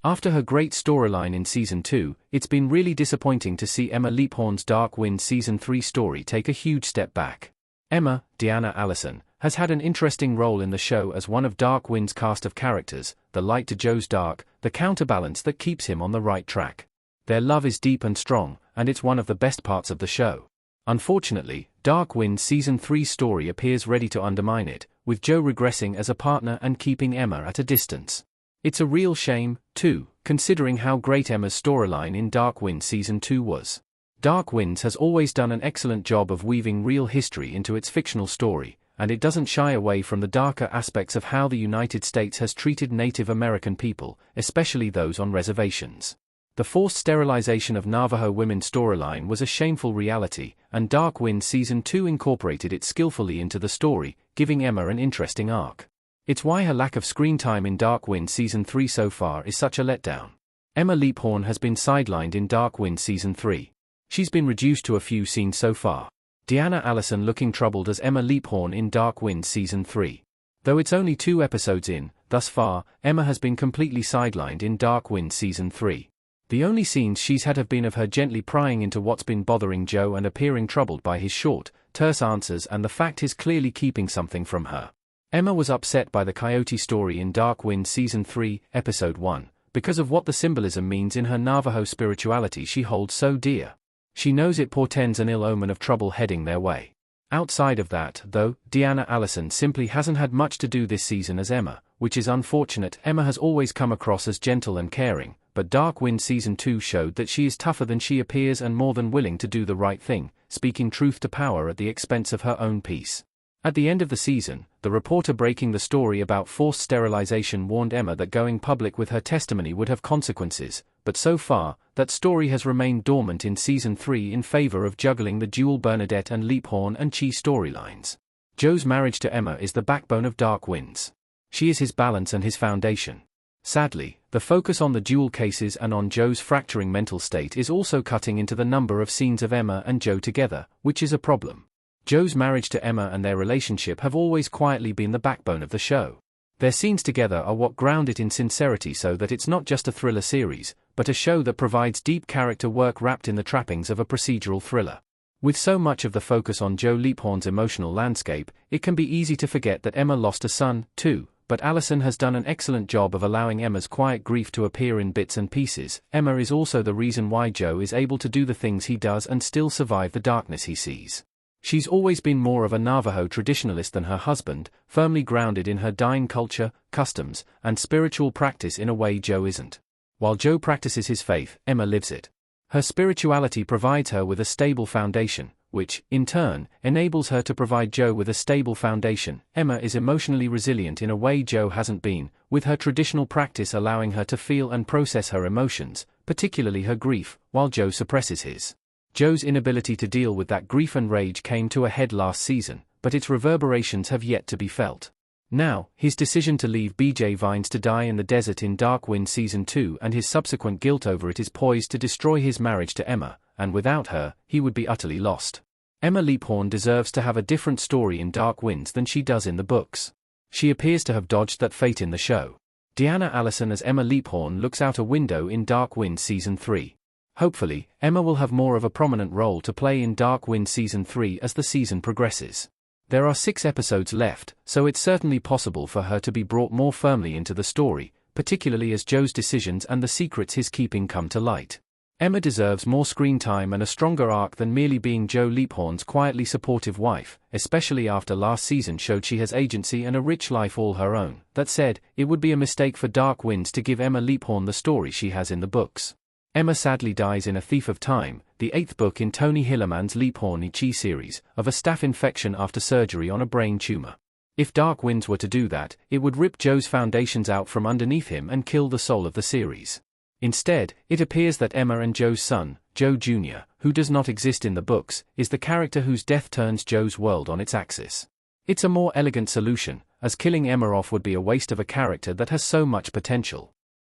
After her great storyline in Season 2, it's been really disappointing to see Emma Leaphorn's Dark Wind Season 3 story take a huge step back. Emma, Deanna Allison, has had an interesting role in the show as one of Dark Wind's cast of characters, the light to Joe's dark, the counterbalance that keeps him on the right track. Their love is deep and strong, and it's one of the best parts of the show. Unfortunately, Dark Wind Season 3's story appears ready to undermine it, with Joe regressing as a partner and keeping Emma at a distance. It's a real shame, too, considering how great Emma's storyline in Dark Wind Season 2 was. Dark Winds has always done an excellent job of weaving real history into its fictional story, and it doesn't shy away from the darker aspects of how the United States has treated Native American people, especially those on reservations. The forced sterilization of Navajo women storyline was a shameful reality, and Dark Wind Season 2 incorporated it skillfully into the story, giving Emma an interesting arc. It's why her lack of screen time in Dark Wind Season 3 so far is such a letdown. Emma Leaphorn has been sidelined in Dark Wind Season 3. She's been reduced to a few scenes so far. Deanna Allison looking troubled as Emma Leaphorn in Dark Wind Season 3. Though it's only 2 episodes in, thus far, Emma has been completely sidelined in Dark Wind Season 3. The only scenes she's had have been of her gently prying into what's been bothering Joe and appearing troubled by his short, terse answers and the fact he's clearly keeping something from her. Emma was upset by the coyote story in Dark Wind Season 3, Episode 1, because of what the symbolism means in her Navajo spirituality she holds so dear. She knows it portends an ill omen of trouble heading their way. Outside of that, though, Deanna Allison simply hasn't had much to do this season as Emma, which is unfortunate. Emma has always come across as gentle and caring, but Dark Wind Season 2 showed that she is tougher than she appears and more than willing to do the right thing, speaking truth to power at the expense of her own peace. At the end of the season, the reporter breaking the story about forced sterilization warned Emma that going public with her testimony would have consequences, but so far, that story has remained dormant in Season 3 in favor of juggling the dual Bernadette and Leaphorn and Chi storylines. Joe's marriage to Emma is the backbone of Dark Winds. She is his balance and his foundation. Sadly, the focus on the dual cases and on Joe's fracturing mental state is also cutting into the number of scenes of Emma and Joe together, which is a problem. Joe's marriage to Emma and their relationship have always quietly been the backbone of the show. Their scenes together are what ground it in sincerity so that it's not just a thriller series, but a show that provides deep character work wrapped in the trappings of a procedural thriller. With so much of the focus on Joe Leaphorn's emotional landscape, it can be easy to forget that Emma lost a son, too, but Allison has done an excellent job of allowing Emma's quiet grief to appear in bits and pieces. Emma is also the reason why Joe is able to do the things he does and still survive the darkness he sees. She's always been more of a Navajo traditionalist than her husband, firmly grounded in her Dain culture, customs, and spiritual practice in a way Joe isn't. While Joe practices his faith, Emma lives it. Her spirituality provides her with a stable foundation, which, in turn, enables her to provide Joe with a stable foundation. Emma is emotionally resilient in a way Joe hasn't been, with her traditional practice allowing her to feel and process her emotions, particularly her grief, while Joe suppresses his. Joe's inability to deal with that grief and rage came to a head last season, but its reverberations have yet to be felt. Now, his decision to leave BJ Vines to die in the desert in Dark Wind Season 2 and his subsequent guilt over it is poised to destroy his marriage to Emma, and without her, he would be utterly lost. Emma Leaphorn deserves to have a different story in Dark Winds than she does in the books. She appears to have dodged that fate in the show. Deanna Allison as Emma Leaphorn looks out a window in Dark Wind Season 3. Hopefully, Emma will have more of a prominent role to play in Dark Wind Season 3 as the season progresses. There are 6 episodes left, so it's certainly possible for her to be brought more firmly into the story, particularly as Joe's decisions and the secrets he's keeping come to light. Emma deserves more screen time and a stronger arc than merely being Joe Leaphorn's quietly supportive wife, especially after last season showed she has agency and a rich life all her own. That said, it would be a mistake for Dark Winds to give Emma Leaphorn the story she has in the books. Emma sadly dies in A Thief of Time, the 8th book in Tony Hillerman's Leaphorn Ichi series, of a staph infection after surgery on a brain tumor. If Dark Winds were to do that, it would rip Joe's foundations out from underneath him and kill the soul of the series. Instead, it appears that Emma and Joe's son, Joe Jr., who does not exist in the books, is the character whose death turns Joe's world on its axis. It's a more elegant solution, as killing Emma off would be a waste of a character that has so much potential.